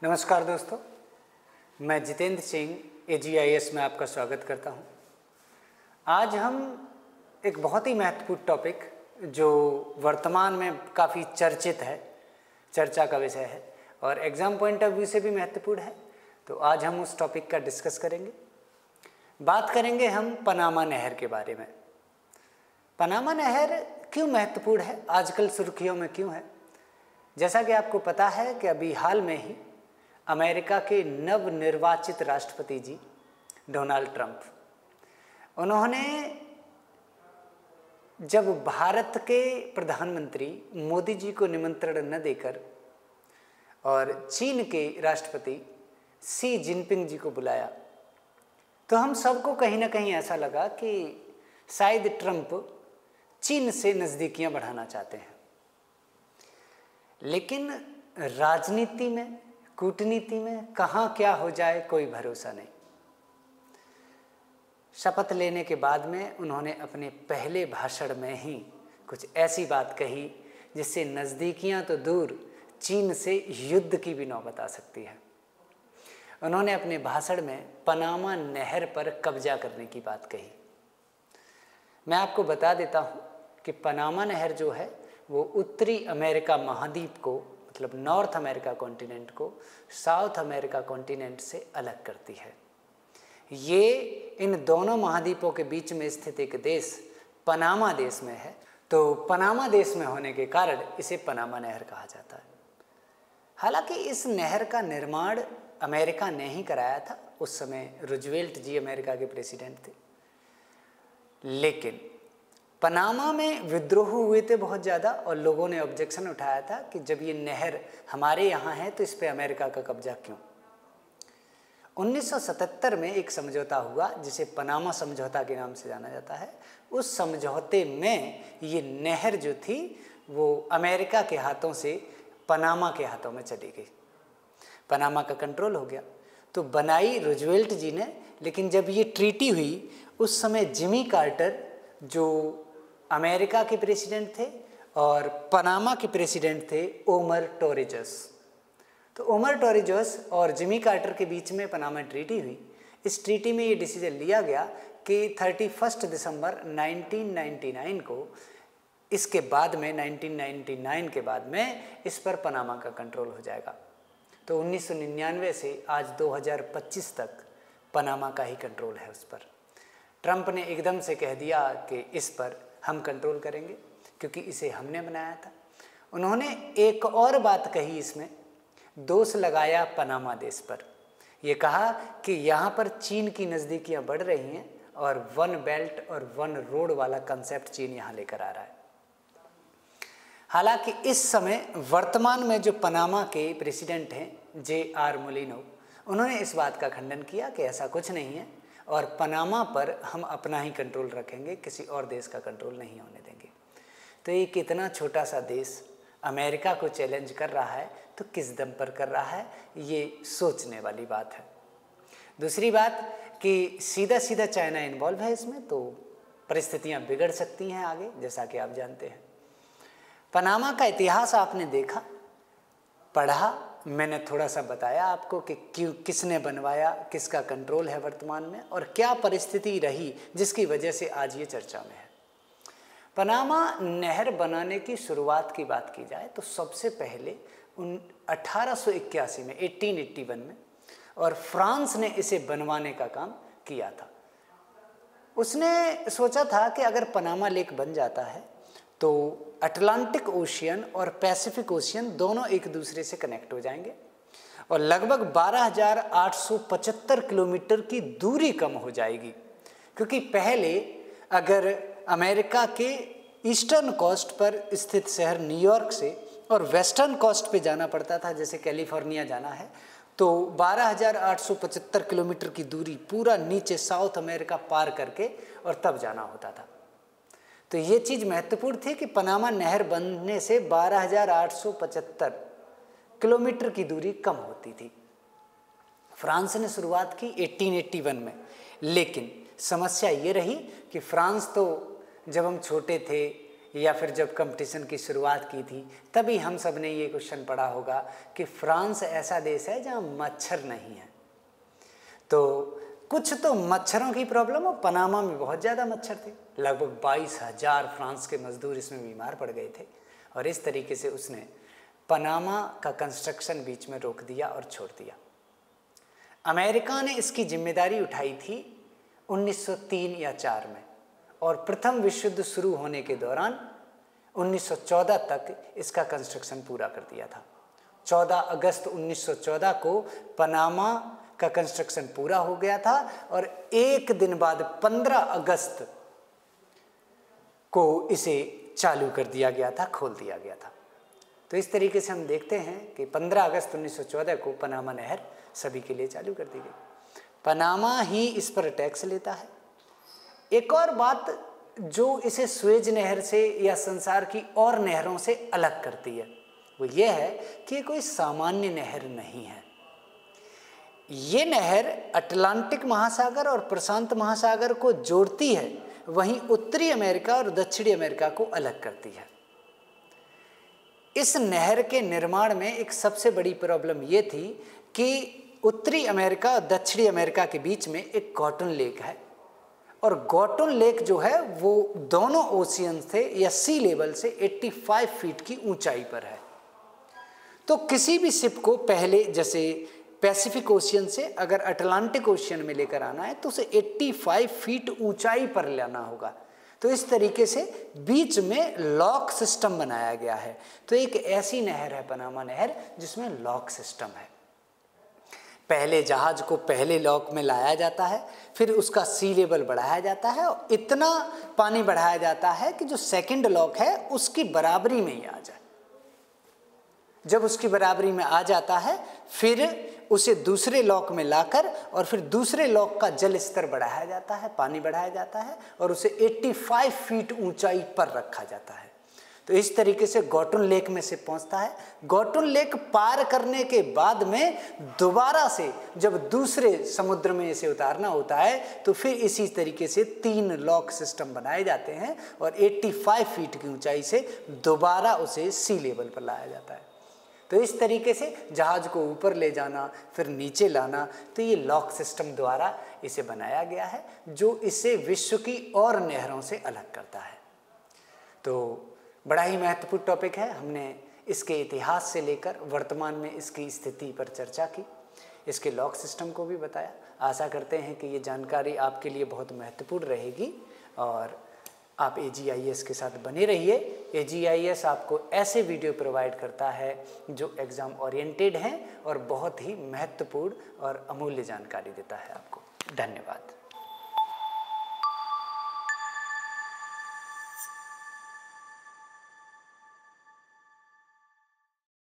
नमस्कार दोस्तों, मैं जितेंद्र सिंह AGIS में आपका स्वागत करता हूं। आज हम एक बहुत ही महत्वपूर्ण टॉपिक जो वर्तमान में काफ़ी चर्चित है, चर्चा का विषय है और एग्ज़ाम पॉइंट ऑफ व्यू से भी महत्वपूर्ण है, तो आज हम उस टॉपिक का डिस्कस करेंगे। बात करेंगे हम पनामा नहर के बारे में। पनामा नहर क्यों महत्वपूर्ण है, आजकल सुर्खियों में क्यों है? जैसा कि आपको पता है कि अभी हाल में ही अमेरिका के नवनिर्वाचित राष्ट्रपति जी डोनाल्ड ट्रंप, उन्होंने जब भारत के प्रधानमंत्री मोदी जी को निमंत्रण न देकर और चीन के राष्ट्रपति शी जिनपिंग जी को बुलाया, तो हम सबको कहीं ना कहीं ऐसा लगा कि शायद ट्रंप चीन से नज़दीकियां बढ़ाना चाहते हैं। लेकिन राजनीति में, कूटनीति में कहाँ क्या हो जाए कोई भरोसा नहीं। शपथ लेने के बाद में उन्होंने अपने पहले भाषण में ही कुछ ऐसी बात कही जिससे नज़दीकियां तो दूर, चीन से युद्ध की भी नौबत आ सकती है। उन्होंने अपने भाषण में पनामा नहर पर कब्जा करने की बात कही। मैं आपको बता देता हूँ कि पनामा नहर जो है वो उत्तरी अमेरिका महाद्वीप को, मतलब नॉर्थ अमेरिका कॉन्टिनेंट को साउथ अमेरिका कॉन्टिनेंट से अलग करती है। ये इन दोनों महाद्वीपों के बीच में स्थित एक देश पनामा देश में है, तो पनामा देश में होने के कारण इसे पनामा नहर कहा जाता है। हालांकि इस नहर का निर्माण अमेरिका ने ही कराया था। उस समय रूजवेल्ट जी अमेरिका के प्रेसिडेंट थे। लेकिन पनामा में विद्रोह हुए थे बहुत ज़्यादा और लोगों ने ऑब्जेक्शन उठाया था कि जब ये नहर हमारे यहाँ है तो इस पे अमेरिका का कब्जा क्यों। 1977 में एक समझौता हुआ जिसे पनामा समझौता के नाम से जाना जाता है। उस समझौते में ये नहर जो थी वो अमेरिका के हाथों से पनामा के हाथों में चली गई, पनामा का कंट्रोल हो गया। तो बनाई रूजवेल्ट जी ने, लेकिन जब ये ट्रीटी हुई उस समय जिमी कार्टर जो अमेरिका के प्रेसिडेंट थे और पनामा के प्रेसिडेंट थे ओमर टोरिजस। तो ओमर टोरिजस और जिमी कार्टर के बीच में पनामा ट्रीटी हुई। इस ट्रीटी में ये डिसीजन लिया गया कि 31 दिसंबर 1999 को, इसके बाद में 1999 के बाद में इस पर पनामा का कंट्रोल हो जाएगा। तो 1999 से आज 2025 तक पनामा का ही कंट्रोल है उस पर। ट्रंप ने एकदम से कह दिया कि इस पर हम कंट्रोल करेंगे क्योंकि इसे हमने बनाया था। उन्होंने एक और बात कही, इसमें दोष लगाया पनामा देश पर। यह कहा कि यहाँ पर चीन की नज़दीकियाँ बढ़ रही हैं और वन बेल्ट और वन रोड वाला कंसेप्ट चीन यहाँ लेकर आ रहा है। हालांकि इस समय वर्तमान में जो पनामा के प्रेसिडेंट हैं JR मोलिनो, उन्होंने इस बात का खंडन किया कि ऐसा कुछ नहीं है और पनामा पर हम अपना ही कंट्रोल रखेंगे, किसी और देश का कंट्रोल नहीं होने देंगे। तो ये कितना छोटा सा देश अमेरिका को चैलेंज कर रहा है, तो किस दम पर कर रहा है, ये सोचने वाली बात है। दूसरी बात कि सीधा सीधा चाइना इन्वॉल्व है इसमें, तो परिस्थितियां बिगड़ सकती हैं आगे, जैसा कि आप जानते हैं। पनामा का इतिहास आपने देखा, पढ़ा, मैंने थोड़ा सा बताया आपको कि क्यों, किसने बनवाया, किसका कंट्रोल है वर्तमान में और क्या परिस्थिति रही जिसकी वजह से आज ये चर्चा में है। पनामा नहर बनाने की शुरुआत की बात की जाए तो सबसे पहले 1881 में 1881 में, और फ्रांस ने इसे बनवाने का काम किया था। उसने सोचा था कि अगर पनामा लेक बन जाता है तो अटलांटिक ओशियन और पैसिफिक ओशियन दोनों एक दूसरे से कनेक्ट हो जाएंगे और लगभग 12,875 किलोमीटर की दूरी कम हो जाएगी। क्योंकि पहले अगर अमेरिका के ईस्टर्न कोस्ट पर स्थित शहर न्यूयॉर्क से और वेस्टर्न कोस्ट पे जाना पड़ता था, जैसे कैलिफोर्निया जाना है, तो 12,875 किलोमीटर की दूरी पूरा नीचे साउथ अमेरिका पार करके और तब जाना होता था। तो ये चीज़ महत्वपूर्ण थी कि पनामा नहर बनने से 12,875 किलोमीटर की दूरी कम होती थी। फ्रांस ने शुरुआत की 1881 में, लेकिन समस्या ये रही कि फ्रांस तो जब हम छोटे थे या फिर जब कंपटीशन की शुरुआत की थी तभी हम सब ने ये क्वेश्चन पढ़ा होगा कि फ्रांस ऐसा देश है जहाँ मच्छर नहीं है। तो कुछ तो मच्छरों की प्रॉब्लम, और पनामा में बहुत ज़्यादा मच्छर थे, लगभग 22,000 फ्रांस के मजदूर इसमें बीमार पड़ गए थे। और इस तरीके से उसने पनामा का कंस्ट्रक्शन बीच में रोक दिया और छोड़ दिया। अमेरिका ने इसकी जिम्मेदारी उठाई थी 1903 या 4 में, और प्रथम विश्व युद्ध शुरू होने के दौरान 1914 तक इसका कंस्ट्रक्शन पूरा कर दिया था। 14 अगस्त 1914 को पनामा का कंस्ट्रक्शन पूरा हो गया था, और एक दिन बाद 15 अगस्त को इसे चालू कर दिया गया था, खोल दिया गया था। तो इस तरीके से हम देखते हैं कि 15 अगस्त 1914 को पनामा नहर सभी के लिए चालू कर दी गई। पनामा ही इस पर टैक्स लेता है। एक और बात जो इसे सुएज नहर से या संसार की और नहरों से अलग करती है वो ये है कि ये कोई सामान्य नहर नहीं है। ये नहर अटलांटिक महासागर और प्रशांत महासागर को जोड़ती है, वहीं उत्तरी अमेरिका और दक्षिणी अमेरिका को अलग करती है। इस नहर के निर्माण में एक सबसे बड़ी प्रॉब्लम ये थी कि उत्तरी अमेरिका और दक्षिणी अमेरिका के बीच में एक गॉटन लेक है, और गॉटन लेक जो है वो दोनों ओशियन से या सी लेवल से 85 फीट की ऊंचाई पर है। तो किसी भी शिप को पहले जैसे पैसिफिक ओशियन से अगर अटलांटिक ओशियन में लेकर आना है तो उसे 85 फीट ऊंचाई पर लाना होगा। तो इस तरीके से बीच में लॉक सिस्टम बनाया गया है। तो एक ऐसी नहर है पनामा नहर जिसमें लॉक सिस्टम है। पहले जहाज को पहले लॉक में लाया जाता है, फिर उसका सी लेवल बढ़ाया जाता है और इतना पानी बढ़ाया जाता है कि जो सेकंड लॉक है उसकी बराबरी में ही आ जाए। जब उसकी बराबरी में आ जाता है फिर उसे दूसरे लॉक में लाकर और फिर दूसरे लॉक का जल स्तर बढ़ाया जाता है, पानी बढ़ाया जाता है और उसे 85 फीट ऊंचाई पर रखा जाता है। तो इस तरीके से गॉटन लेक में से पहुंचता है। गॉटन लेक पार करने के बाद में दोबारा से जब दूसरे समुद्र में इसे उतारना होता है तो फिर इसी तरीके से 3 लॉक सिस्टम बनाए जाते हैं और 85 फीट की ऊंचाई से दोबारा उसे सी लेवल पर लाया जाता है। तो इस तरीके से जहाज को ऊपर ले जाना फिर नीचे लाना, तो ये लॉक सिस्टम द्वारा इसे बनाया गया है जो इसे विश्व की और नहरों से अलग करता है। तो बड़ा ही महत्वपूर्ण टॉपिक है। हमने इसके इतिहास से लेकर वर्तमान में इसकी स्थिति पर चर्चा की, इसके लॉक सिस्टम को भी बताया। आशा करते हैं कि ये जानकारी आपके लिए बहुत महत्वपूर्ण रहेगी और आप AGIS के साथ बने रहिए। AGIS आपको ऐसे वीडियो प्रोवाइड करता है जो एग्ज़ाम ओरिएंटेड हैं और बहुत ही महत्वपूर्ण और अमूल्य जानकारी देता है आपको। धन्यवाद।